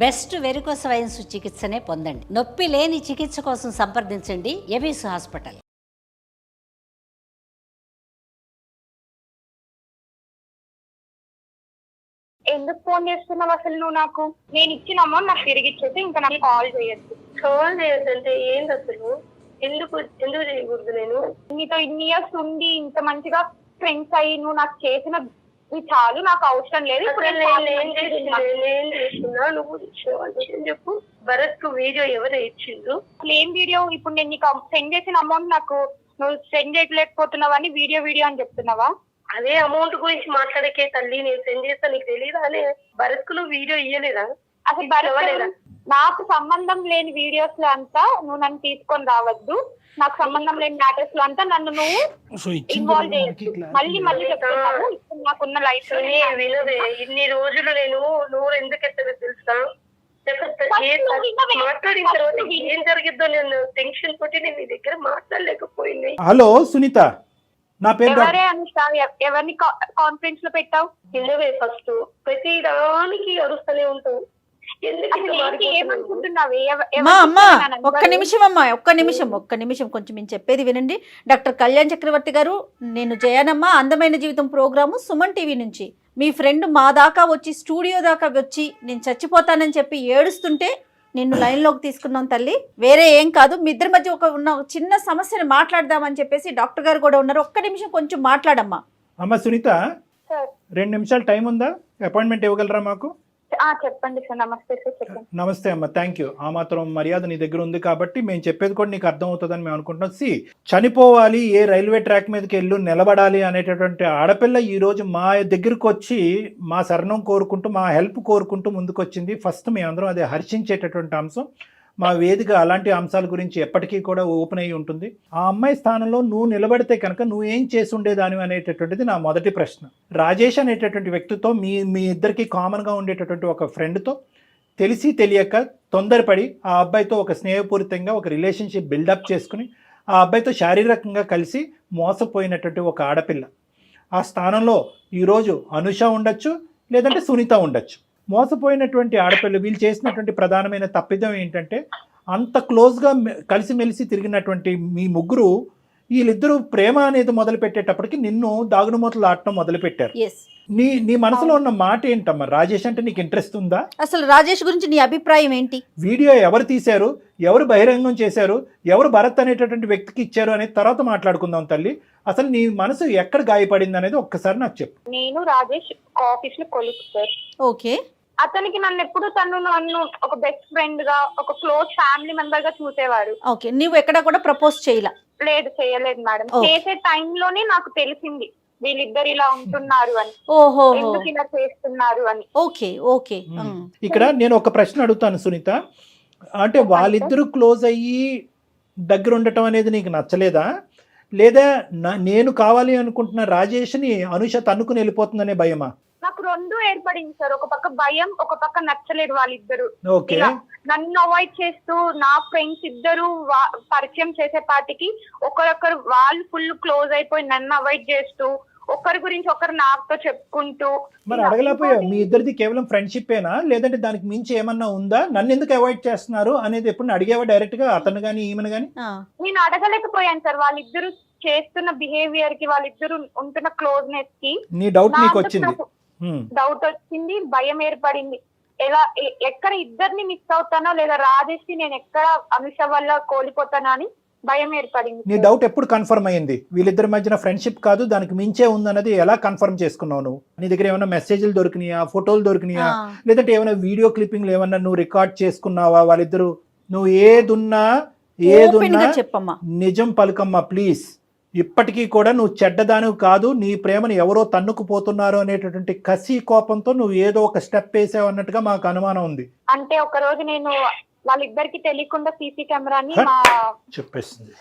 Best varicose veins చికిత్సనే పొందండి. నొప్పి లేని చికిత్స కోసం సంప్రదించండి ఎబిస్ హాస్పిటల్. ఎందుకు ఫోన్ చేస్తున్నావు అసలు నువ్వు? నాకు నేను ఇచ్చిన అమౌంట్ నాకు తిరిగి ఇచ్చేసి ఇంకా నాకు కాల్ చేయొద్దు. కాల్ చేయొద్దంటే ఏంది అసలు? ఎందుకు ఎందుకు చేయకూడదు? నేను నీతో ఇన్ని ఇయర్స్ ఉండి ఇంత మంచిగా ఫ్రెండ్స్ అయ్యి నువ్వు నాకు చేసిన చాలు, నాకు అవసరం లేదు. ఇప్పుడు నేను చేస్తున్నా, నువ్వు విషయం చెప్పు. భరత్ కు వీడియో ఎవరు ఇచ్చిండ్రు? ఏం వీడియో? ఇప్పుడు నేను నీకు సెండ్ చేసిన అమౌంట్ నాకు నువ్వు సెండ్ చేయలేకపోతున్నావా అని వీడియో అని చెప్తున్నావా? అదే అమౌంట్ గురించి మాట్లాడకే తల్లి, నేను సెండ్ చేస్తా. నీకు తెలియదా అనే భరత్ కు నువ్వు వీడియో ఇయ్యలేదా? అసలు భరత్ నాకు సంబంధం లేని వీడియోస్ లో అంతా నువ్వు నన్ను తీసుకొని రావద్దు. నాకు సంబంధం లేని మ్యాటర్స్ లో అంతా నన్ను నువ్వు ఇన్వాల్వ్ చేయొచ్చు. మళ్ళీ చెప్తున్నాను, ఇప్పుడు నాకున్న లైఫ్ వినదే. ఇన్ని రోజులు నేను నోరు ఎందుకు ఎత్తదో తెలుసా? మాట్లాడిన తర్వాత ఏం జరిగిద్దో నేను టెన్షన్ తోటి నేను నీ దగ్గర మాట్లాడలేకపోయింది. హలో సునీత, నా పేరు ఎవరిని కాన్ఫరెన్స్ లో పెట్టావు? ఎందువే ఫస్ట్ ప్రతి దానికి అరుస్తూనే ఉంటావు. ఒక్క నిమిషం కొంచెం నేను చెప్పేది వినండి. డాక్టర్ కళ్యాణ్ చక్రవర్తి గారు, నేను జయానమ్మ అందమైన జీవితం ప్రోగ్రాము సుమన్ టీవీ నుంచి. మీ ఫ్రెండ్ మా దాకా వచ్చి స్టూడియో దాకా వచ్చి నేను చచ్చిపోతానని చెప్పి ఏడుస్తుంటే నిన్ను లైన్లోకి తీసుకున్నాం తల్లి, వేరే ఏం కాదు. మీ ఇద్దరి మధ్య ఉన్న చిన్న సమస్యను మాట్లాడదామని చెప్పేసి డాక్టర్ గారు కూడా ఉన్నారు. ఒక్క నిమిషం కొంచెం మాట్లాడమ్మా. అమ్మ సునీత, 2 నిమిషాలు టైం ఉందా? అపాయింట్మెంట్ ఇవ్వగలరా మాకు? చెప్పండి సార్. నమస్తే సార్, చెప్పండి. నమస్తే అమ్మ, థ్యాంక్ యూ. ఆ మాత్రం మర్యాద నీ దగ్గర ఉంది కాబట్టి మేము చెప్పేది కూడా నీకు అర్థం అవుతుందని మేము అనుకుంటున్నాం. చనిపోవాలి, ఏ రైల్వే ట్రాక్ మీదకి వెళ్ళు నిలబడాలి అనేటటువంటి ఆడపిల్ల ఈరోజు మా దగ్గరకు వచ్చి మా శరణం కోరుకుంటూ, మా హెల్ప్ కోరుకుంటూ ముందుకు వచ్చింది. ఫస్ట్ మేమందరం అదే హర్షించేటటువంటి అంశం. మా వేదిక అలాంటి అంశాల గురించి ఎప్పటికీ కూడా ఓపెన్ అయ్యి ఉంటుంది. ఆ అమ్మాయి స్థానంలో నువ్వు నిలబడితే కనుక నువ్వేం చేసి ఉండేదాని అనేటటువంటిది నా మొదటి ప్రశ్న. రాజేష్ అనేటటువంటి వ్యక్తితో మీ ఇద్దరికి కామన్గా ఉండేటటువంటి ఒక ఫ్రెండ్తో తెలిసి తెలియక తొందరపడి ఆ అబ్బాయితో ఒక స్నేహపూరితంగా ఒక రిలేషన్షిప్ బిల్డప్ చేసుకుని ఆ అబ్బాయితో శారీరకంగా కలిసి మోసపోయినటువంటి ఒక ఆడపిల్ల. ఆ స్థానంలో ఈరోజు అనుష ఉండొచ్చు, లేదంటే సునీత ఉండొచ్చు. మోసపోయినటువంటి ఆడపిల్ల వీళ్ళు చేసినటువంటి ప్రధానమైన తప్పిదం ఏంటంటే, అంత క్లోజ్గా కలిసిమెలిసి తిరిగినటువంటి మీ ముగ్గురు వీళ్ళిద్దరూ ప్రేమ అనేది మొదలు పెట్టేటప్పటికి నిన్ను దాగుడుమూతలు ఆడటం మొదలుపెట్టారు. నీ మనసులో ఉన్న మాట ఏంటమ్మా? రాజేష్ అంటే నీకు ఇంట్రెస్ట్ ఉందా? అసలు రాజేష్ గురించి నీ అభిప్రాయం ఏంటి? వీడియో ఎవరు తీశారు, ఎవరు బహిరంగం చేశారు, ఎవరు భరత్ అనేటటువంటి వ్యక్తికి ఇచ్చారు అనేది తర్వాత మాట్లాడుకుందాం తల్లి. అసలు నీ మనసు ఎక్కడ గాయపడింది అనేది ఒక్కసారి నాకు చెప్పు. నేను రాజేష్ ఆఫీస్ లో కొలీగ్ సార్. ఓకే. అతనికి నన్ను ఒక బెస్ట్ ఫ్రెండ్ గా, ఒక క్లోజ్ ఫ్యామిలీ మెంబర్ గా చూసేవాడు. ఓకే. నువ్వు ఎక్కడ కూడా ప్రపోజ్ చేయలేదు? చేయలేదు మేడం. చేసే టైంలోనే నాకు తెలిసింది వీళ్ళిద్దరు ఇలా ఉంటున్నారు అని. ఓహో, ఎందుకు ఇలా చేస్తున్నారు అని. Okay okay. ఇక్కడ నేను ఒక ప్రశ్న అడుగుతాను సునీత, అంటే వాళ్ళిద్దరూ క్లోజ్ అయ్యి దగ్గర ఉండటం అనేది నీకు నచ్చలేదా, లేదా నేను కావాలి అనుకుంటున్న రాజేష్ని అనుష తన్నుకుని వెళ్ళిపోతుందనే భయమా? నాకు రెండు ఏర్పడింది సార్. ఒక పక్క భయం, ఒక పక్క నచ్చలేదు వాళ్ళిద్దరు. ఓకే. నన్ను అవాయిడ్ చేస్తూ నా ఫ్రెండ్స్ ఇద్దరు పరిచయం చేసే పాటికి ఒకరొకరు వాళ్ళు ఫుల్ క్లోజ్ అయిపోయి నన్ను అవాయిడ్ చేస్తూ ఒకరి గురించి ఒకరు నాతో చెప్పుకుంటూ. మరి అడగలేకపోయా? మీ ఇద్దరిది కేవలం ఫ్రెండ్షిప్ ఏనా, లేదంటే దానికి మించి ఏమన్నా ఉందా? నన్ను ఎందుకు అవాయిడ్ చేస్తున్నారు అనేది ఎప్పుడు అడిగేవా డైరెక్ట్ గా అతను గానీ ఈమెను గానీ? నేను అడగలేకపోయాను సార్. వాళ్ళిద్దరు చేస్తున్న బిహేవియర్ కి, వాళ్ళిద్దరు ఉంటున్న క్లోజ్నెస్ కి నీ డౌట్ నీకు వచ్చింది? డౌట్ వచ్చింది, భయం ఏర్పడింది. ఎక్కడ ఇద్దరిని మిస్ అవుతానో, లేదా రాజేష్ నేను ఎక్కడ అనుష వల్ల కోల్పోతానో అని భయం ఏర్పడింది. నీ డౌట్ ఎప్పుడు కన్ఫర్మ్ అయ్యింది? వీళ్ళిద్దరి మధ్యన ఫ్రెండ్షిప్ కాదు, దానికి మించే ఉందన్నది ఎలా కన్ఫర్మ్ చేసుకున్నావు నువ్వు? నీ దగ్గర ఏమైనా మెసేజ్లు దొరికినాయా, ఫోటోలు దొరికినాయా, లేదంటే ఏమైనా వీడియో క్లిప్పింగ్లు ఏమన్నా నువ్వు రికార్డ్ చేసుకున్నావా? వాళ్ళిద్దరు నువ్వు ఏదున్నా చెప్పమ్మా, నిజం పలుకమ్మా ప్లీజ్. ఇప్పటికీ కూడా నువ్వు చెడ్డదానివి కాదు, నీ ప్రేమను ఎవరో తన్నుకుపోతున్నారు అనేటటువంటి కసి కోపంతో నువ్వు ఏదో ఒక స్టెప్ వేసావు అన్నట్టుగా మాకు అనుమానం ఉంది. అంటే ఒక రోజు నేను వాళ్ళిద్దరికి తెలియకుండా సీసీ కెమెరాని చెప్పేసింది.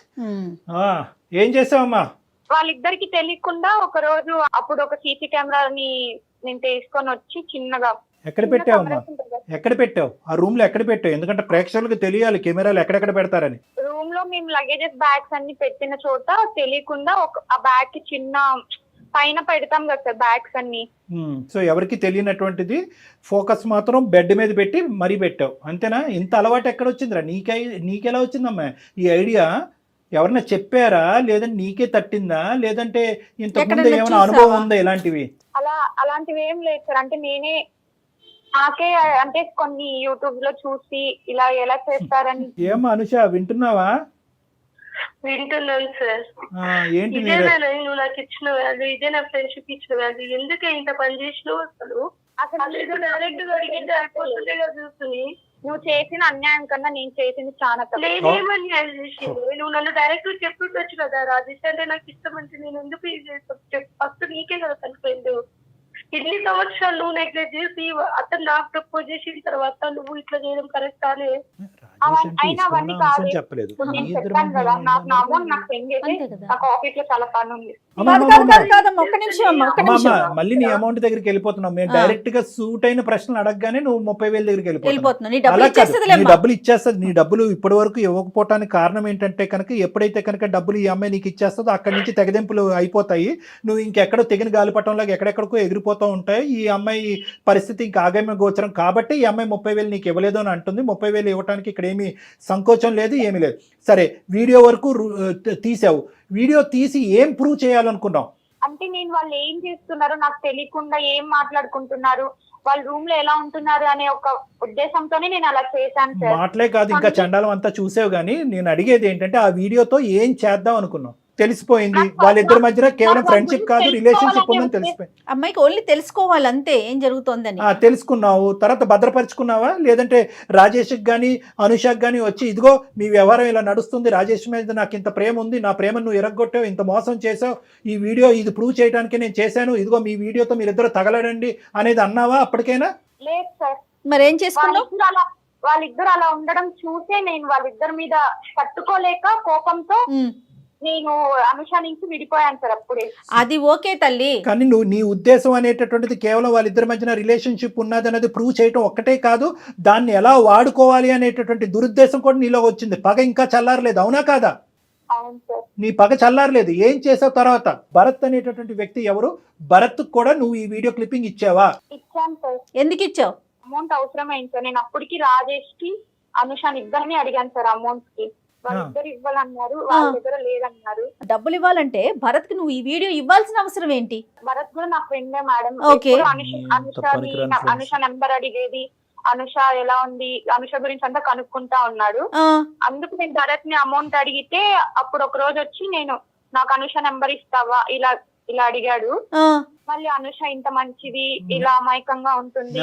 ఏం చేసావమ్మా? వాళ్ళిద్దరికి తెలియకుండా ఒక రోజు అప్పుడు ఒక సీసీ కెమెరాని నేను తీసుకొని వచ్చి చిన్నగా. ఎక్కడ పెట్టావమ్మా? ఎక్కడ పెట్టావు? ఆ రూమ్ లో ఎక్కడ పెట్టావు? ఎందుకంటే ప్రేక్షకులకు తెలియాలి కెమెరాలు ఎక్కడెక్కడ పెడతారని. రూమ్ లో మేము లగేజెస్ బ్యాగ్స్ అన్ని పెట్టిన చోట తెలియకుండా ఆ బ్యాగ్ కి చిన్న పైన పెడతాం కదా సార్ బ్యాగ్స్ అన్ని. సో ఎవరికి తెలియనటువంటిది ఫోకస్ మాత్రం బెడ్ మీద పెట్టి మరీ పెట్టావు అంతేనా? ఇంత అలవాటు ఎక్కడ వచ్చిందిరా నీకెలా వచ్చిందమ్మా ఈ ఐడియా? ఎవరన్నా చెప్పారా, లేదంటే నీకే తట్టిందా, లేదంటే ఇంతకుముందు ఏమైనా అనుభవం ఉందా ఇలాంటివి? అలాంటివి ఏం లేదు సార్. అంటే నాకే అంటే కొన్ని యూట్యూబ్ లో చూసి ఇలా ఎలా చేస్తారని. ఏమా అనుష వింటున్నావా? వింటున్నాను సార్. ఏంటి ఇదేనా నువ్వు నాకు ఇచ్చిన వాల్యూ, ఇదే నా ఫ్రెండ్షిప్ ఇచ్చిన వాల్యూ? ఎందుకే ఇంత పని చేసినావు అసలు డైరెక్ట్ గా అడిగితే అయిపోతుందే కదా చూసుకుని. నువ్వు చేసిన అన్యాయం కన్నా నేను చేసింది చాలా నేనేమని చేసింది? నువ్వు నన్ను డైరెక్ట్ చెప్పుకోవచ్చు కదా, రాజేష్ అంటే నాకు ఇష్టం అంటే నేను ఎందుకు ఇది చేస్తాను? ఫస్ట్ నీకే కదా తన ఫ్రెండ్. ఇన్ని సంవత్సరాలు నువ్వు నెగ్లెక్ట్ చేసి అతను నాకు ప్రపోజ్ చేసిన తర్వాత నువ్వు ఇట్లా చేయడం కరెక్ట్ అనే? అయినా అవన్నీ కాదు. నేను చెప్పాను కదా, నాకు నా అమౌంట్ నాకు సెండ్ చేసి నాకు ఆఫీస్ లో చాలా పని ఉంది. మళ్ళీ నీ అమౌంట్ దగ్గరికి వెళ్ళిపోతున్నావు. మేము డైరెక్ట్ గా సూట్ అయిన ప్రశ్నలు అడగగానే నువ్వు 30,000 దగ్గరికి వెళ్ళిపోతున్నావు. నీ డబ్బులు ఇచ్చేస్తుంది. నీ డబ్బులు ఇప్పటి వరకు ఇవ్వకపోవటానికి కారణం ఏంటంటే కనుక ఎప్పుడైతే కనుక డబ్బులు ఈ అమ్మాయి నీకు ఇచ్చేస్తుందో అక్కడి నుంచి తెగదెంపులు అయిపోతాయి. నువ్వు ఇంకెక్కడో తెగిన గాలిపటంలాగా ఎక్కడెక్కడికో ఎగిరిపోతూ ఉంటాయి. ఈ అమ్మాయి పరిస్థితి ఇంకా ఆగమ్య గోచరం కాబట్టి ఈ అమ్మాయి 30,000 నీకు ఇవ్వలేదు అని అంటుంది. 30,000 ఇవ్వడానికి ఇక్కడ ఏమీ సంకోచం లేదు, ఏమీ లేదు. సరే, వీడియో వరకు తీసావు. వీడియో తీసి ఏం ప్రూవ్ చేయాలనుకున్నావు? అంటే నేను వాళ్ళు ఏం చేస్తున్నారో నాకు తెలియకుండా ఏం మాట్లాడుకుంటున్నారు, వాళ్ళ రూమ్ లో ఎలా ఉంటున్నారు అనే ఒక ఉద్దేశంతోనే నేను అలా చేశాను సార్. మాటలే కాదు ఇంకా చండాలం అంతా చూసావు. కానీ నేను అడిగేది ఏంటంటే ఆ వీడియోతో ఏం చేద్దాం అనుకున్నావు? తెలిసిపోయింది వాళ్ళిద్దరి మధ్యన కేవలం ఫ్రెండ్షిప్ కాదు రిలేషన్షిప్ ఉందని తెలిసిపోయింది. అమ్మాయికి ఓన్లీ తెలుసుకోవాలి అంతే, ఏం జరుగుతోందని. తెలుసుకున్నావు, తర్వాత భద్రపరుచుకున్నావా? లేదంటే రాజేష్కి కానీ అనుషకి కానీ వచ్చి ఇదిగో మీ వ్యవహారం ఇలా నడుస్తుంది, రాజేష్ మీద నాకు ఇంత ప్రేమ ఉంది, నా ప్రేమను నువ్వు ఎరగొట్టావు, ఇంత మోసం చేసావు, ఈ వీడియో ఇది ప్రూవ్ చేయడానికి నేను చేశాను, ఇదిగో మీ వీడియోతో మీరిద్దరు తగలడండి అనేది అన్నావా అప్పటికైనా? లేదు సార్. మరి ఏం చేసుకున్నావు? వాళ్ళిద్దరు అలా ఉండడం చూసే నేను వాళ్ళిద్దరి మీద తట్టుకోలేక కోపంతో నేను అనుష నుంచి విడిపోయాను సార్ అప్పుడే. అది ఓకే తల్లి, కానీ నువ్వు నీ ఉద్దేశం అనేటటువంటిది కేవలం వాళ్ళిద్దరి మధ్యన రిలేషన్షిప్ ఉన్నది అనేది ప్రూవ్ చేయటం ఒక్కటే కాదు, దాన్ని ఎలా వాడుకోవాలి అనేటటువంటి దురుద్దేశం కూడా నీలో వచ్చింది. పగ ఇంకా చల్లారలేదు, అవునా కాదా? అవును సార్. నీ పగ చల్లారలేదు. ఏం చేసావు తర్వాత? భరత్ అనేటటువంటి వ్యక్తి ఎవరు? భరత్ కూడా నువ్వు ఈ వీడియో క్లిప్పింగ్ ఇచ్చావా? ఇచ్చాను సార్. ఎందుకు ఇచ్చావు? అమౌంట్ అవసరమైంది సార్. నేను అప్పటికి రాజేష్ కి అనుషాని ఇద్దరిని అడిగాను సార్ అమౌంట్ కి. వాళ్ళిద్దరు ఇవ్వాలన్నారు, వాళ్ళ దగ్గర లేదన్నారు. డబ్బులు ఇవ్వాలంటే భరత్ కి నువ్వు ఈ వీడియో ఇవ్వాల్సిన అవసరం ఏంటి? భరత్ కూడా నా ఫ్రెండే మేడం. అనుష నెంబర్ అడిగేది, అనుష ఎలా ఉంది, అనుష గురించి అంతా కనుక్కుంటా ఉన్నాడు. అందుకు నేను భరత్ ని అమౌంట్ అడిగితే అప్పుడు ఒక రోజు వచ్చి నాకు అనుష నెంబర్ ఇస్తావా ఇలా అడిగాడు. మళ్ళీ అనుష ఇంత మంచిది, ఇలా అమాయకంగా ఉంటుంది,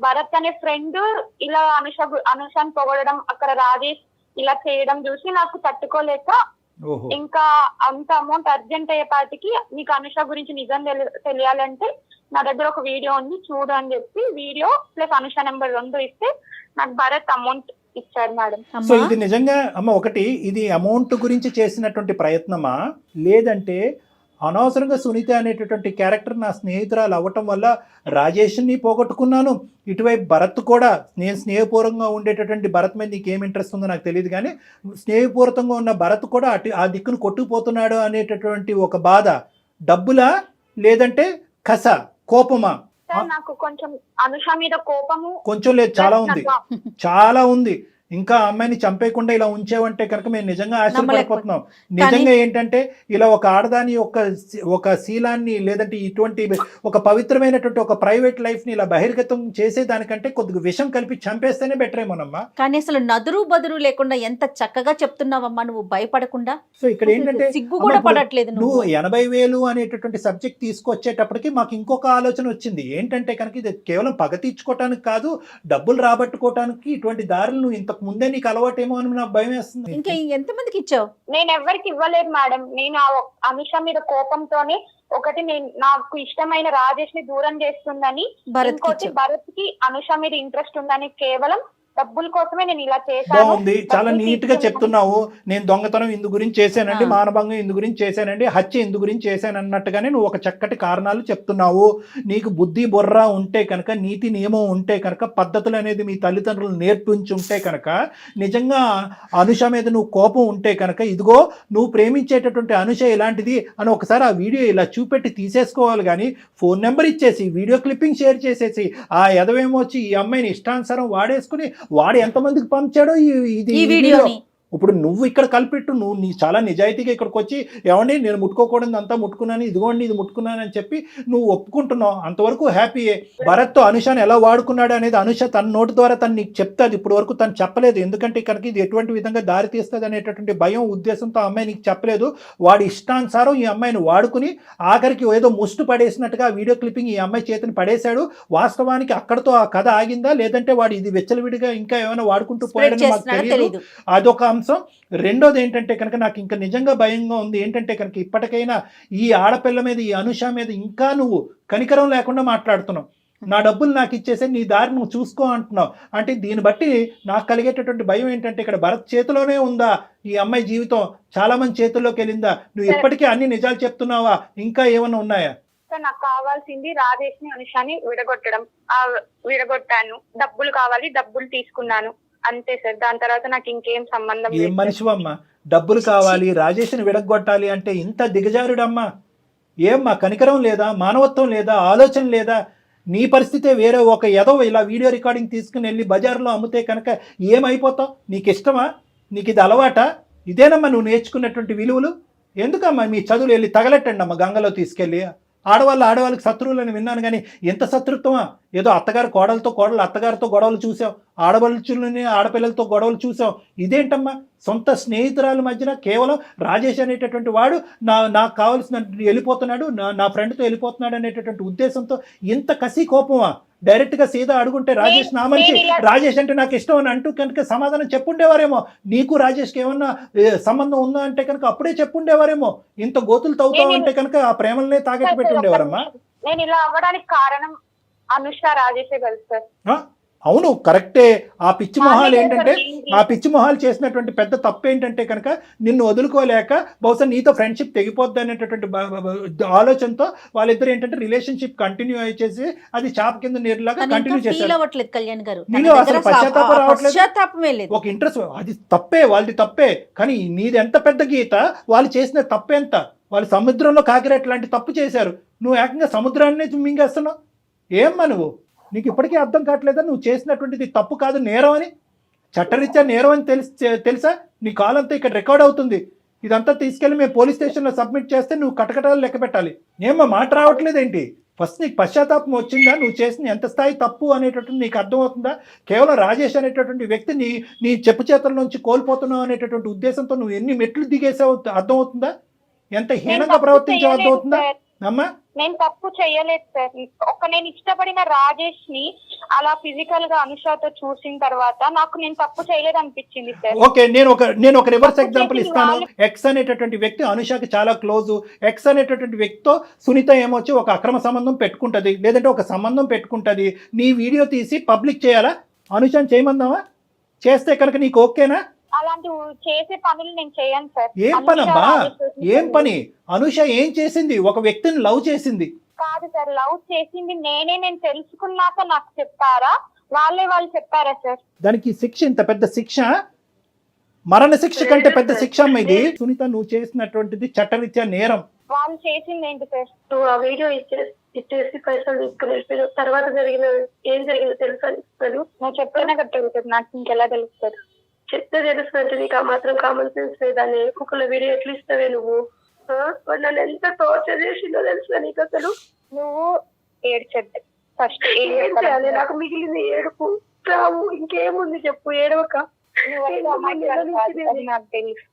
భరత్ అనే ఫ్రెండ్ ఇలా అనుషాని పొగడడం, అక్కడ రాజేష్ ఇలా చేయడం చూసి నాకు తట్టుకోలేక ఇంకా అంత అమౌంట్ అర్జెంట్ అయ్యేపాటికి నీకు అనుష గురించి నిజం తెలియాలంటే నా దగ్గర ఒక వీడియో ఉంది చూడు అని చెప్పి వీడియో ప్లస్ అనుష నెంబర్ 2 ఇస్తే నాకు భరత్ అమౌంట్ ఇచ్చాడు మేడం. సో ఇది నిజంగా అమ్మ ఒకటి, ఇది అమౌంట్ గురించి చేసినటువంటి ప్రయత్నమా, లేదంటే అనవసరంగా సునీత అనేటటువంటి క్యారెక్టర్ నా స్నేహితురాలు అవ్వటం వల్ల రాజేష్ని పోగొట్టుకున్నాను, ఇటువైపు భరత్ కూడా నేను స్నేహపూర్వకంగా ఉండేటటువంటి భరత్ మీద నీకు ఏం ఇంట్రెస్ట్ ఉందో నాకు తెలియదు, కానీ స్నేహపూర్వకంగా ఉన్న భరత్ కూడా ఆ దిక్కును కొట్టుకుపోతున్నాడు అనేటటువంటి ఒక బాధ, డబ్బులా లేదంటే కస, కోపమా? నాకు కొంచెం అనుష మీద కోపము కొంచెం లేదు, చాలా ఉంది, చాలా ఉంది. ఇంకా అమ్మాయిని చంపేయకుండా ఇలా ఉంచేవంటే కనుక మేము నిజంగా ఆశ్చర్యపడిపోతున్నాం. నిజంగా ఏంటంటే ఇలా ఒక ఆడదాని ఒక శీలాన్ని లేదంటే ఇటువంటి ఒక పవిత్రమైనటువంటి ఒక ప్రైవేట్ లైఫ్ ని ఇలా బహిర్గతం చేసేదానికంటే కొద్దిగా విషం కలిపి చంపేస్తేనే బెటర్ ఏమోనమ్మా. కానీ అసలు నదురు బదురు లేకుండా ఎంత చక్కగా చెప్తున్నావమ్మా నువ్వు, భయపడకుండా. సో ఇక్కడ ఏంటంటే సిగ్గు కూడా పడట్లేదు. నువ్వు 80,000 అనేటటువంటి సబ్జెక్ట్ తీసుకొచ్చేటప్పటికి మాకు ఇంకొక ఆలోచన వచ్చింది. ఏంటంటే కనుక ఇది కేవలం పగ తీర్చుకోవటానికి కాదు, డబ్బులు రాబట్టుకోవటానికి ఇటువంటి దారులు నువ్వు ఇంత ముందే నీకు అలవాటేమో అని నాకు భయం వేస్తుంది. ఇంకా ఎంతమందికి ఇచ్చావు? నేను ఎవరికి ఇవ్వలేదు మేడం. నేను అనుష మీద కోపంతోనే ఒకటి నాకు ఇష్టమైన రాజేష్ ని దూరం చేస్తుందని, ఇంకోటి భరత్ కి అనుష మీద ఇంట్రెస్ట్ ఉందని కేవలం డబ్బుల కోసమే నేను ఇలా చేశాను. బాగుంది, చాలా డబ్బులు నీట్ గా తీసుకున్నాను. చెప్తున్నావు. నేను దొంగతనం ఇందు గురించి చేశానండి, మానభంగం ఇందు గురించి చేశానండి, హత్య ఇందు గురించి చేశాను అన్నట్టుగానే నువ్వు ఒక చక్కటి కారణాలు చెప్తున్నావు. నీకు బుద్ధి బుర్ర ఉంటే కనుక, నీతి నియమం ఉంటే కనుక, పద్ధతులు అనేది మీ తల్లిదండ్రులు నేర్పించి ఉంటే కనుక, నిజంగా అనుష మీద నువ్వు కోపం ఉంటే కనుక, ఇదిగో నువ్వు ప్రేమించేటటువంటి అనుష ఇలాంటిది అని ఒకసారి ఆ వీడియో ఇలా చూపెట్టి తీసేసుకోవాలి. కానీ ఫోన్ నెంబర్ ఇచ్చేసి వీడియో క్లిప్పింగ్ షేర్ చేసేసి ఆ ఎదవేమో వచ్చి ఈ అమ్మాయిని ఇష్టానుసారం వాడేసుకుని వాడు ఎంతమందికి పంపించాడో ఈ వీడియోని. ఇప్పుడు నువ్వు ఇక్కడ కలిపెట్టు, నువ్వు చాలా నిజాయితీగా ఇక్కడికి వచ్చి ఏమండి నేను ముట్టుకోకూడదు అంతా ముట్టుకున్నాను, ఇదిగోండి ఇది ముట్టుకున్నాను అని చెప్పి నువ్వు ఒప్పుకుంటున్నావు, అంతవరకు హ్యాపీయే. భరత్తో అనుషని ఎలా వాడుకున్నాడు అనేది అనుష తన నోటి ద్వారా తను నీకు చెప్తాది. ఇప్పుడు వరకు తను చెప్పలేదు, ఎందుకంటే ఇక్కడికి ఇది ఎటువంటి విధంగా దారి తీస్తుంది అనేటటువంటి భయం ఉద్దేశంతో అమ్మాయి నీకు చెప్పలేదు. వాడి ఇష్టానుసారం ఈ అమ్మాయిని వాడుకుని ఆఖరికి ఏదో ముష్టి పడేసినట్టుగా వీడియో క్లిప్పింగ్ ఈ అమ్మాయి చేతిని పడేశాడు. వాస్తవానికి అక్కడతో ఆ కథ ఆగిందా, లేదంటే వాడు ఇది వెచ్చలవిడిగా ఇంకా ఏమైనా వాడుకుంటూ పోయాడని మాకు తెలియదు. అదొక అంశం. రెండోది ఏంటంటే కనుక నాకు ఇంకా నిజంగా భయంగా ఉంది ఏంటంటే కనుక, ఇప్పటికైనా ఈ ఆడపిల్ల మీద, ఈ అనుష మీద ఇంకా నువ్వు కనికరం లేకుండా మాట్లాడుతున్నావు. నా డబ్బులు నాకు ఇచ్చేసే, నీ దారి నువ్వు చూసుకో అంటున్నావు. అంటే దీన్ని బట్టి నాకు కలిగేటటువంటి భయం ఏంటంటే, ఇక్కడ భరత్ చేతిలోనే ఉందా ఈ అమ్మాయి జీవితం, చాలా మంది చేతుల్లోకి వెళ్ళిందా? నువ్వు ఇప్పటికీ అన్ని నిజాలు చెప్తున్నావా, ఇంకా ఏమైనా ఉన్నాయా? నాకు కావాల్సింది రాజేష్ ని అనుషాని విడగొట్టడం. విడగొట్టాను, డబ్బులు కావాలి, డబ్బులు తీసుకున్నాను, అంతే సార్. దాని తర్వాత నాకు ఇంకేం సంబంధం లేదు. ఏం మనిషివమ్మా, డబ్బులు కావాలి, రాజేష్ని విడగొట్టాలి అంటే ఇంత దిగజారుడమ్మా? ఏమ్మా కనికరం లేదా, మానవత్వం లేదా, ఆలోచన లేదా? నీ పరిస్థితే వేరే. ఒక ఎదవ ఇలా వీడియో రికార్డింగ్ తీసుకుని వెళ్ళి బజార్లో అమ్మితే కనుక ఏమైపోతావు? నీకు ఇష్టమా? నీకు ఇది అలవాటా? ఇదేనమ్మా నువ్వు నేర్చుకున్నటువంటి విలువలు? ఎందుకమ్మా మీ చదువులు వెళ్ళి తగలెట్టండి అమ్మ గంగలో తీసుకెళ్ళి. ఆడవాళ్ళకి శత్రువులని విన్నాను, కానీ ఎంత శత్రుత్వమా? ఏదో అత్తగారు కోడలు అత్తగారితో గొడవలు చూసాం, ఆడపడుచులని ఆడపిల్లలతో గొడవలు చూసాం. ఇదేంటమ్మా సొంత స్నేహితురాల మధ్యన కేవలం రాజేష్ అనేటటువంటి వాడు నాకు కావాల్సిన వెళ్ళిపోతున్నాడు, నా ఫ్రెండ్తో వెళ్ళిపోతున్నాడు అనేటటువంటి ఉద్దేశంతో ఇంత కసి కోపమా? డైరెక్ట్గా సీదా అడుగుంటే రాజేష్ నా మనిషి, రాజేష్ అంటే నాకు ఇష్టం అని అంటూ కనుక సమాధానం చెప్పుండేవారేమో. నీకు రాజేష్కి ఏమన్నా సంబంధం ఉందా అంటే కనుక అప్పుడే చెప్పుండేవారేమో. ఇంత గోతులు తవ్వుతావు అంటే కనుక ఆ ప్రేమలనే తాగట్టు పెట్టి ఉండేవారమ్మా. నేను ఇలా అవ్వడానికి కారణం అనుష, రాజేషే కదా సార్. అవును కరెక్టే. ఆ పిచ్చి మొహాలు చేసినటువంటి పెద్ద తప్పు ఏంటంటే కనుక, నిన్ను వదులుకోలేక బహుశా నీతో ఫ్రెండ్షిప్ తెగిపోద్ది అనేటటువంటి ఆలోచనతో వాళ్ళిద్దరు ఏంటంటే రిలేషన్షిప్ కంటిన్యూ అయ్యేసి అది చాప కింద నీరులాగా కంటిన్యూ చేశారు. కళ్యాణ్ గారు నీలో అసలు పశ్చాత్తాపం రావట్లేదు. ఒక ఇంట్రెస్ట్, అది తప్పే, వాళ్ళది తప్పే. కానీ నీది ఎంత పెద్ద గీత, వాళ్ళు చేసిన తప్పెంత? వాళ్ళు సముద్రంలో కాకిరెట్ లాంటి తప్పు చేశారు, నువ్వు ఏకంగా సముద్రాన్నే మింగేస్తున్నావు. ఏమ్మా నువ్వు, నీకు ఇప్పటికీ అర్థం కావట్లేదా నువ్వు చేసినటువంటిది తప్పు కాదు, నేరం అని? చట్టరీత్యా నేరం అని తెలుసా? నీ కాల్ అంతా ఇక్కడ రికార్డ్ అవుతుంది. ఇదంతా తీసుకెళ్ళి మేము పోలీస్ స్టేషన్లో సబ్మిట్ చేస్తే నువ్వు కటకటాలు లెక్క పెట్టాలి. ఏమ్మా మాట రావట్లేదేంటి? ఫస్ట్ నీకు పశ్చాత్తాపం వచ్చిందా? నువ్వు చేసిన ఎంత స్థాయి తప్పు అనేటటువంటి నీకు అర్థమవుతుందా? కేవలం రాజేష్ అనేటటువంటి వ్యక్తి నీ చెప్పు చేతుల నుంచి కోల్పోతున్నావు అనేటటువంటి ఉద్దేశంతో నువ్వు ఎన్ని మెట్లు దిగేసావు అర్థమవుతుందా? ఎంత హీనంగా ప్రవర్తించావు అర్థమవుతుందా అమ్మా? నేను తప్పు చేయలేదు సార్. నేను ఇష్టపడిన రాజేష్ ని అలా ఫిజికల్ గా అనుషతో చూసిన తర్వాత నాకు నేను తప్పు చేయలేదు అనిపించింది సార్. ఓకే, నేను ఒక రివర్స్ ఎగ్జాంపుల్ ఇస్తాను. ఎక్స్ అనేటటువంటి వ్యక్తి అనుషకి చాలా క్లోజ్. ఎక్స్ అనేటటువంటి వ్యక్తితో సునీత ఏమొచ్చి ఒక అక్రమ సంబంధం పెట్టుకుంటది, లేదంటే ఒక సంబంధం పెట్టుకుంటది. నీ వీడియో తీసి పబ్లిక్ చేయాలా? అనుషని చేయమందావా? చేస్తే కనుక నీకు ఓకేనా? అలాంటి చేసే పనులు నేను చేయను సార్. ఏం పనమ్మా? ఏం పని? అనుష ఏం చేసింది? ఒక వ్యక్తిని లవ్ చేసింది కాదు సార్, లవ్ చేసింది నేను తెలుసుకున్నాక నాకు చెప్పారా, వాళ్ళు చెప్పారా సార్? దానికి శిక్ష ఇంత పెద్ద శిక్ష, మరణ శిక్ష కంటే పెద్ద శిక్ష అమ్మ ఇది. సునీత నువ్వు చేసినటువంటిది చట్టరీత్యా నేరం. వాళ్ళు చేసింది ఏంటి సార్? నువ్వు ఆ వీడియో ఇచ్చేసి పైసలు తీసుకుని వెళ్ళిపోయావు. తర్వాత ఏం జరిగిందో తెలుసా? నువ్వు చెప్పినా కట్టగుతుంది, నాకు ఇంకెలా తెలుస్తుంది? చెప్తే తెలుస్తుంటే నీకు ఆ మాత్రం కామన్ సెన్స్ లేదాన్ని? కుక్కల వీడియో ఎట్లా ఇస్తావే నువ్వు? నన్ను ఎంత టార్చర్ చేసిందో తెలుసా నీకు? అసలు నువ్వు ఏడ్చద్దు ఫస్ట్. నాకు మిగిలింది ఏడుపు, రావు, ఇంకేముంది చెప్పు, ఏడవక. నాకు తెలుసు.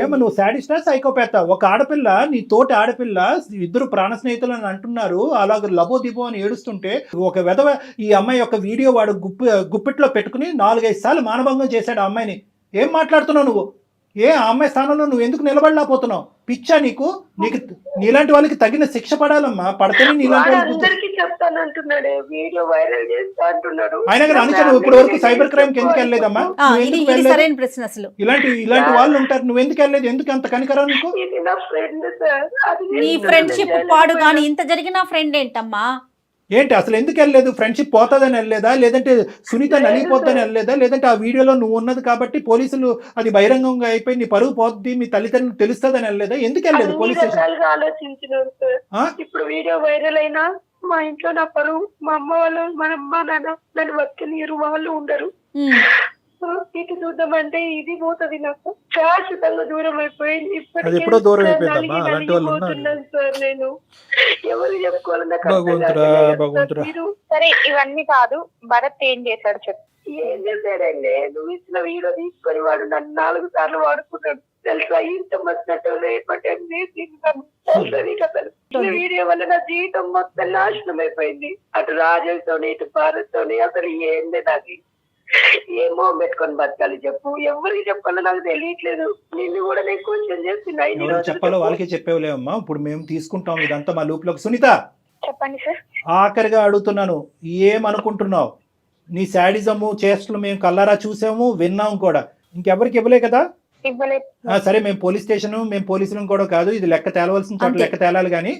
ఏమో నువ్వు సాడిస్టా సైకోపాతా? ఒక ఆడపిల్ల, నీ తోటి ఆడపిల్ల, ఇద్దరు ప్రాణ స్నేహితులు అని అంటున్నారు, అలాగ లబో దిబో అని ఏడుస్తుంటే ఒక వెధవ ఈ అమ్మాయి యొక్క వీడియో వాడు గుప్పిట్లో పెట్టుకుని 4-5 సార్లు మానభంగం చేశాడు ఆ అమ్మాయిని. ఏం మాట్లాడుతున్నావు నువ్వు? ఆ అమ్మాయి స్థానంలో నువ్వు ఎందుకు నిలబడలేకపోతున్నావు? పిచ్చా నీకు? నీలాంటి వాళ్ళకి తగిన శిక్ష పడాలమ్మా, పడితేనే నీలాంటి వాడు వాళ్ళకి అందరికీ చెప్తానంటున్నాడే, వీడియో వైరల్ చేస్తా అంటున్నాడు. అయినా కదా అనుష నువ్వు ఇప్పటి వరకు సైబర్ క్రైమ్ కి ఎందుకు వెళ్ళలేదమ్మా? ఇది సరైన ప్రశ్న. అసలు ఇలాంటి వాళ్ళు ఉంటారు, నువ్వు ఎందుకు వెళ్ళలేదు? ఎందుకు అంత కనికరం నీకు? ఇది నా ఫ్రెండ్ సార్. అది నీ ఫ్రెండ్షిప్ పాడు కానీ ఇంత జరిగిన ఫ్రెండ్ ఏంటమ్మా? ఏంటి అసలు ఎందుకు వెళ్ళలేదు? ఫ్రెండ్షిప్ పోతుందని వెళ్ళలేదా, లేదంటే సునీత నలిగిపోతుందని వెళ్ళలేదా, లేదంటే ఆ వీడియోలో నువ్వు ఉన్నది కాబట్టి పోలీసులు అది బహిరంగంగా అయిపోయి నీ పరువు పోద్ది, మీ తల్లిదండ్రులు తెలుస్తుందని వెళ్ళలేదా? ఎందుకు వెళ్ళలేదు పోలీస్ స్టేషన్? రకాలుగా ఆలోచించినారు సార్. ఇప్పుడు వీడియో వైరల్ అయినా మా ఇంట్లో నా పరువు, మా అమ్మ వాళ్ళు, మా అమ్మ నాన్న నన్ను బతకనియరు, వాళ్ళు ఉండరు. ఇటు చూద్దామంటే ఇది పోతుంది, నాకు శాశ్వతంగా దూరం అయిపోయింది. అది ఎప్పుడో దూరం అయిపోయిందమ్మా, అలాంటి వాళ్ళు ఉన్నారు సార్. నేను ఎవరు చెప్పుకోవాలన్నా భగవంతుడా. సరే ఇవన్నీ కాదు, భరత్ ఏం చేశాడు చెప్పు. ఏం చేశాడండి, నువ్వు ఇచ్చిన వీడియో తీసుకొని వాడు నన్ను 4 సార్లు వాడుకున్నాడు తెలుసా. ఇంత వచ్చినట్టు వీడియో వల్ల నా జీవితం మొత్తం నాశనం అయిపోయింది. అటు రాజుతోని ఇటు భారత్తోని అసలు ఏంది నాకు ఏమో పెట్టుకొని బతకాలి చెప్పు. ఎవరికి చెప్పాలో నాకు తెలియట్లేదు. నిన్ను కూడా నేను కొంచెం చేస్తున్నా. చెప్పాలో వాళ్ళకే చెప్పేవలేమ్మా, ఇప్పుడు మేము తీసుకుంటాం ఇదంతా మా లూప్లోకి. సునీత చెప్పండి సార్. ఆఖరిగా అడుగుతున్నాను, ఏమనుకుంటున్నావు? నీ శాడిజము చేష్టలు మేము కల్లారా చూసాము, విన్నాము కూడా. ఇంకెవరికి ఇవ్వలే కదా? సరే, మేము పోలీస్ స్టేషన్, మేము పోలీసులను కూడా కాదు, ఇది లెక్క తేలవలసిన చోట లెక్క తేలాలి. కానీ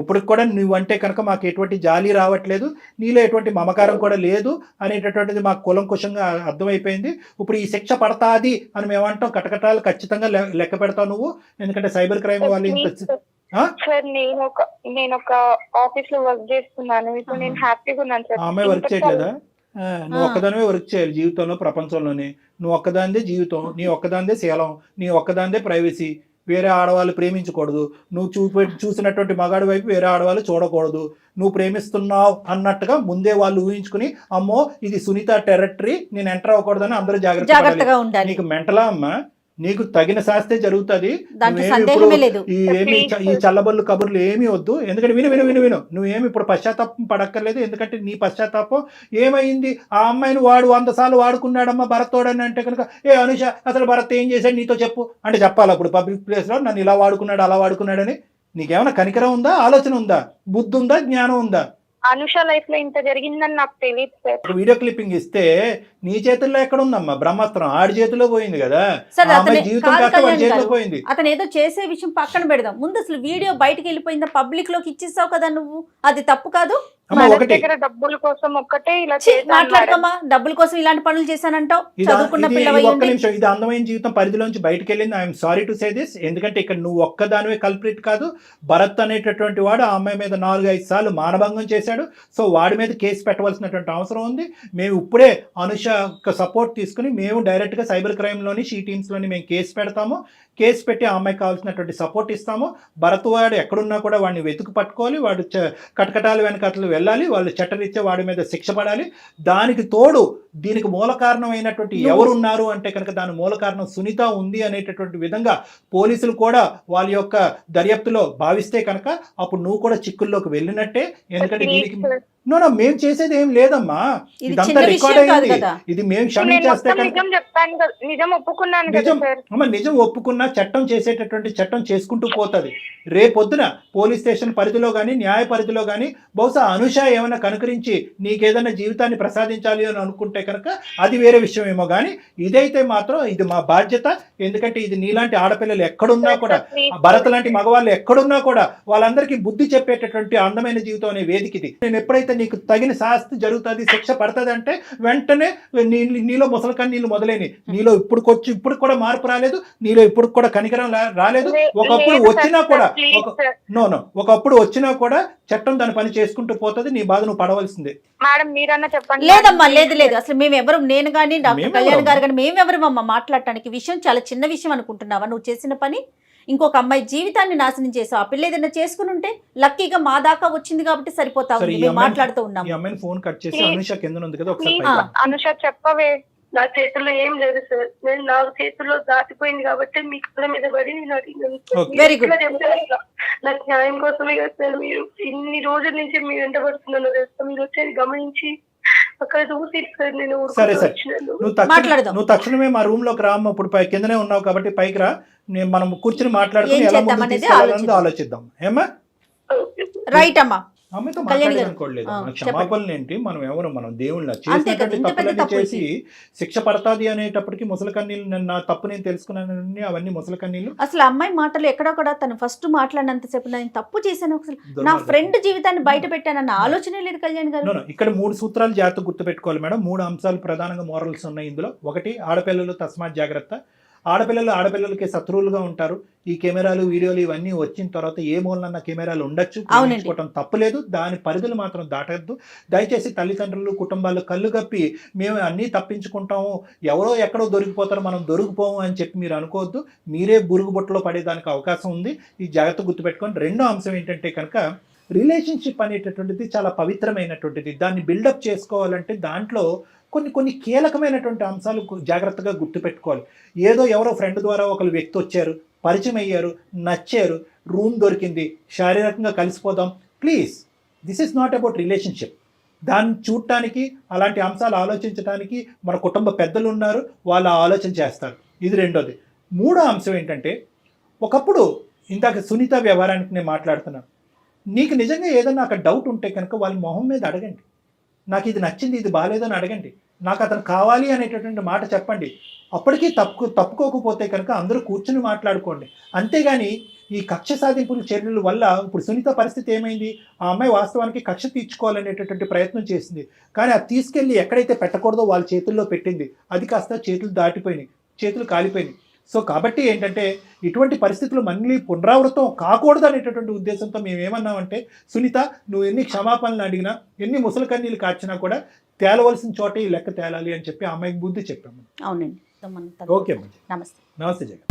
ఇప్పుడు కూడా నువ్వంటే కనుక మాకు ఎటువంటి జాలి రావట్లేదు, నీలో ఎటువంటి మమకారం కూడా లేదు అనేటటువంటిది మాకు కులంకుశంగా అర్థమైపోయింది. ఇప్పుడు ఈ శిక్ష పడతాది అని మేము అంటాం, కటకటాలు ఖచ్చితంగా లెక్క పెడతావు నువ్వు. ఎందుకంటే సైబర్ క్రైమ్ వాళ్ళు ఇంత సార్ నేను ఒక ఆఫీస్ లో వర్క్ చేస్తున్నాను, ఇప్పుడు నేను హ్యాపీగా ఉన్నాను సార్. అమ్మాయి వర్క్ చేయట్లేదా? నువ్వు ఒక్కదానివే వర్క్ చేయాలి జీవితంలో, ప్రపంచంలోనే. నువ్వు ఒక్కదానిదే జీవితం, నీ ఒక్కదానిదే శీలం, నీ ఒక్కదానిదే ప్రైవసీ. వేరే ఆడవాళ్ళు ప్రేమించకూడదు, నువ్వు చూసినటువంటి మగాడి వైపు వేరే ఆడవాళ్ళు చూడకూడదు. నువ్వు ప్రేమిస్తున్నావు అన్నట్టుగా ముందే వాళ్ళు ఊహించుకుని, అమ్మో ఇది సునీత టెరిటరీ, నేను ఎంటర్ అవ్వకూడదని అందరూ జాగ్రత్తగా ఉండాలి. నీకు మెంటలా అమ్మా? నీకు తగిన శాస్తే జరుగుతుంది. ఈ చల్లబల్లు కబుర్లు ఏమీ వద్దు. ఎందుకంటే విను విను విను విను నువ్వేమి ఇప్పుడు పశ్చాత్తాపం పడక్కర్లేదు. ఎందుకంటే నీ పశ్చాత్తాపం ఏమైంది? ఆ అమ్మాయిని వాడు 100 సార్లు వాడుకున్నాడమ్మా భరత్తోడని అంటే కనుక, అనుష అసలు భరత్ ఏం చేశాడు నీతో చెప్పు అంటే చెప్పాలి. అప్పుడు పబ్లిక్ ప్లేస్లో నన్ను ఇలా వాడుకున్నాడు అలా వాడుకున్నాడని నీకేమైనా కనికరం ఉందా, ఆలోచన ఉందా, బుద్ధి ఉందా, జ్ఞానం ఉందా? అనుష లైఫ్ లో ఇంత జరిగిందని నాకు తెలియదు సార్. వీడియో క్లిప్పింగ్ ఇస్తే నీ చేతుల్లో ఎక్కడ ఉందమ్మా బ్రహ్మాస్త్రం? ఆడి చేతిలో పోయింది కదా, జీవితం కాస్త వాడి చేతిలో పోయింది. అతను ఏదో చేసే విషయం పక్కన పెడదాం, ముందు అసలు వీడియో బయటకు వెళ్ళిపోయిందా, పబ్లిక్ లోకి ఇచ్చేసావు కదా నువ్వు, అది తప్పు కాదు. డబ్బుల కోసం ఒక్కటే ఇలా మాట్లాడకమ్మా, డబ్బుల కోసం ఇలాంటి పనులు చేశానంటావు, చదువుకున్న పిల్లవై. ఒక్క నిమిషం, ఇది అందమైన జీవితం పరిధిలోంచి బయటకు వెళ్ళింది. I'm sorry to say this. ఎందుకంటే ఇక్కడ నువ్వు ఒక్కదానివే కల్ప్రిట్ కాదు. భరత్ అనేటటువంటి వాడు ఆ అమ్మాయి మీద 4-5 సార్లు మానభంగం చేశాడు. సో వాడి మీద కేసు పెట్టవలసినటువంటి అవసరం ఉంది. మేము ఇప్పుడే అనుష సపోర్ట్ తీసుకుని మేము డైరెక్ట్గా సైబర్ క్రైమ్లోని షీ టీమ్స్లోని మేము కేసు పెడతాము. కేసు పెట్టి ఆ అమ్మాయికి కావాల్సినటువంటి సపోర్ట్ ఇస్తాము. భరత్ వాడు ఎక్కడున్నా కూడా వాడిని వెతుకు పట్టుకోవాలి, వాడు కటకటాలు వెనకట్లు వెళ్ళాలి, వాళ్ళు చట్టరీత్యా వాడి మీద శిక్ష పడాలి. దానికి తోడు దీనికి మూల కారణమైనటువంటి ఎవరున్నారు అంటే కనుక దాని మూల కారణం సునీత ఉంది అనేటటువంటి విధంగా పోలీసులు కూడా వాళ్ళ యొక్క దర్యాప్తులో భావిస్తే కనుక అప్పుడు నువ్వు కూడా చిక్కుల్లోకి వెళ్ళినట్టే. ఎందుకంటే దీనికి మేము చేసేది ఏం లేదమ్మా, ఇదంతా రికార్డ్ అయింది. ఇది మేము క్షమించేస్తే నిజం ఒప్పుకున్నా చట్టం చేసేటటువంటి చట్టం చేసుకుంటూ పోతుంది. రేపొద్దున పోలీస్ స్టేషన్ పరిధిలో కానీ న్యాయ పరిధిలో కానీ బహుశా అనుష ఏమైనా కనుకరించి నీకేదైనా జీవితాన్ని ప్రసాదించాలి అని అనుకుంటే కనుక అది వేరే విషయం ఏమో. కానీ ఇదైతే మాత్రం ఇది మా బాధ్యత. ఎందుకంటే ఇది నీలాంటి ఆడపిల్లలు ఎక్కడున్నా కూడా, భరత్ లాంటి మగవాళ్ళు ఎక్కడున్నా కూడా వాళ్ళందరికీ బుద్ధి చెప్పేటటువంటి అందమైన జీవితం అనే వేదిక ఇది. నేను ఎప్పుడైతే నీకు తగిన శాస్తి జరుగుతుంది, శిక్ష పడుతుంది అంటే వెంటనే నీలో ముసలికని నీళ్ళు మొదలైనవి. నీలో ఇప్పుడు కూడా మార్పు రాలేదు, నీలో ఇప్పుడు కూడా కనికరం రాలేదు. ఒకప్పుడు వచ్చినా కూడా చట్టం దాని పని చేసుకుంటూ పోతుంది. నీ బాధ నువ్వు పడవలసిందే. లేదమ్మా, లేదు అసలు మేమెవరు, నేను కానీ డాక్టర్ కళ్యాణ్ గారు కానీ మేమెవరమ్మా మాట్లాడటానికి? విషయం చాలా చిన్న విషయం అనుకుంటున్నావా? నువ్వు చేసిన పని ఇంకొక అమ్మాయి జీవితాన్ని నాశనం చేసావు. ఆ పిల్ల ఏదైనా చేసుకుని ఉంటే లక్కీగా మా దాకా వచ్చింది కాబట్టి సరిపోతా ఉంది. మేము మాట్లాడుతూ ఉన్నాం. అనుష చెప్పవే. నా చేతుల్లో ఏం లేదు సార్, నేను నా చేతుల్లో దాటిపోయింది కాబట్టి మీ కళ్ళ మీద పడి నేను నాకు న్యాయం కోసమే కదా సార్. మీరు ఇన్ని రోజుల నుంచి మీరు వెంటబడుతున్నాను తెలుసా, మీరు వచ్చేది గమనించి అక్కడ చూసి నేను సరే సరే వచ్చినాను. మాట్లాడదాం. నువ్వు తక్షణమే మా రూమ్ లోకి రామ్మ. ఇప్పుడు కిందనే ఉన్నావు కాబట్టి పైకి రా. మనం కూర్చుని మాట్లాడుకుని ఏం ఎలా చేద్దాం ముందుకు అనేది తీసుకెళ్లాలన్నది ఆలోచిద్దాం. ఏమ్మా రైట్ అమ్మా. అమ్మతో కళ్యాణి గారు. మాట్లాడలేదు. చెప్పండి. క్షమాపణలు ఏంటి? మనం దేవుళ్ళ అంతే కదా, చేసినటువంటి ఇంత పెద్ద తప్పులన్నీ తప్పు చేసి శిక్ష పడతాది అనేటప్పటికి ముసలి కన్నీళ్ళు, నా తప్పు నేను తెలుసుకున్నానని అవన్నీ ముసలి కన్నీళ్ళు. అసలు అమ్మాయి మాటలు ఎక్కడో కూడా తను ఫస్ట్ మాట్లాడినంతసేపు నేను తప్పు చేశాను, అసలు నా దుర్మార్గం. ఫ్రెండ్ జీవితాన్ని బయట పెట్టానన్న ఆలోచనే లేదు కళ్యాణ్ గారు. No, no. ఇక్కడ 3 సూత్రాలు జాగ్రత్త గుర్తుపెట్టుకోవాలి మేడం. 3 అంశాలు ప్రధానంగా మోరల్స్ ఉన్నాయి ఇందులో. ఒకటి, ఆడపిల్లలు తస్మాత్ జాగ్రత్త. ఆడపిల్లలకి శత్రువులుగా ఉంటారు. ఈ కెమెరాలు, వీడియోలు ఇవన్నీ వచ్చిన తర్వాత ఏ మూలనన్న కెమెరాలు ఉండొచ్చు, ప్రేమించుకోవటం తప్పులేదు. దాని పరిధులు మాత్రం దాటద్దు. దయచేసి తల్లిదండ్రులు, కుటుంబాలు కళ్ళు కప్పి మేము అన్నీ తప్పించుకుంటాము, ఎవరో ఎక్కడో దొరికిపోతారో మనం దొరికిపోము అని చెప్పి మీరు అనుకోవద్దు. మీరే బురుగుబొట్టలో పడేదానికి అవకాశం ఉంది. ఈ జాగ్రత్త గుర్తుపెట్టుకొని. రెండో అంశం ఏంటంటే కనుక రిలేషన్షిప్ అనేటటువంటిది చాలా పవిత్రమైనటువంటిది. దాన్ని బిల్డప్ చేసుకోవాలంటే దాంట్లో కొన్ని కీలకమైనటువంటి అంశాలు జాగ్రత్తగా గుర్తుపెట్టుకోవాలి. ఏదో ఎవరో ఫ్రెండ్ ద్వారా ఒకరు వ్యక్తి వచ్చారు, పరిచయం అయ్యారు, నచ్చారు, రూమ్ దొరికింది, శారీరకంగా కలిసిపోదాం. Please, this is not about relationship. దాన్ని చూడటానికి, అలాంటి అంశాలు ఆలోచించడానికి మన కుటుంబ పెద్దలు ఉన్నారు, వాళ్ళు ఆలోచన చేస్తారు. ఇది రెండోది. మూడో అంశం ఏంటంటే, ఒకప్పుడు ఇందాక సునీత వ్యవహారానికి నేను మాట్లాడుతున్నాను. నీకు నిజంగా ఏదైనా అక్కడ డౌట్ ఉంటే కనుక వాళ్ళ మొహం మీద అడగండి. నాకు ఇది నచ్చింది, ఇది బాగాలేదని అడగండి. నాకు అతను కావాలి అనేటటువంటి మాట చెప్పండి. అప్పటికీ తప్పుకోకపోతే కనుక అందరూ కూర్చుని మాట్లాడుకోండి. అంతేగాని ఈ కక్ష సాధింపుల చర్యల వల్ల ఇప్పుడు సునీత పరిస్థితి ఏమైంది? ఆ అమ్మాయి వాస్తవానికి కక్ష తీర్చుకోవాలనేటటువంటి ప్రయత్నం చేసింది. కానీ అది తీసుకెళ్ళి ఎక్కడైతే పెట్టకూడదో వాళ్ళ చేతుల్లో పెట్టింది. అది కాస్త చేతులు దాటిపోయినాయి, చేతులు కాలిపోయినాయి. సో కాబట్టి ఏంటంటే ఇటువంటి పరిస్థితులు మళ్ళీ పునరావృతం కాకూడదు అనేటటువంటి ఉద్దేశంతో మేము ఏమన్నామంటే, సునీత నువ్వు ఎన్ని క్షమాపణలు అడిగినా, ఎన్ని ముసలి కన్నీళ్ళు కార్చినా కూడా తేలవలసిన చోట ఈ లెక్క తేలాలి అని చెప్పి అమ్మాయికి బుద్ధి చెప్పాము. అవునండి. ఓకే అమ్మ. నమస్తే. నమస్తే జగన్.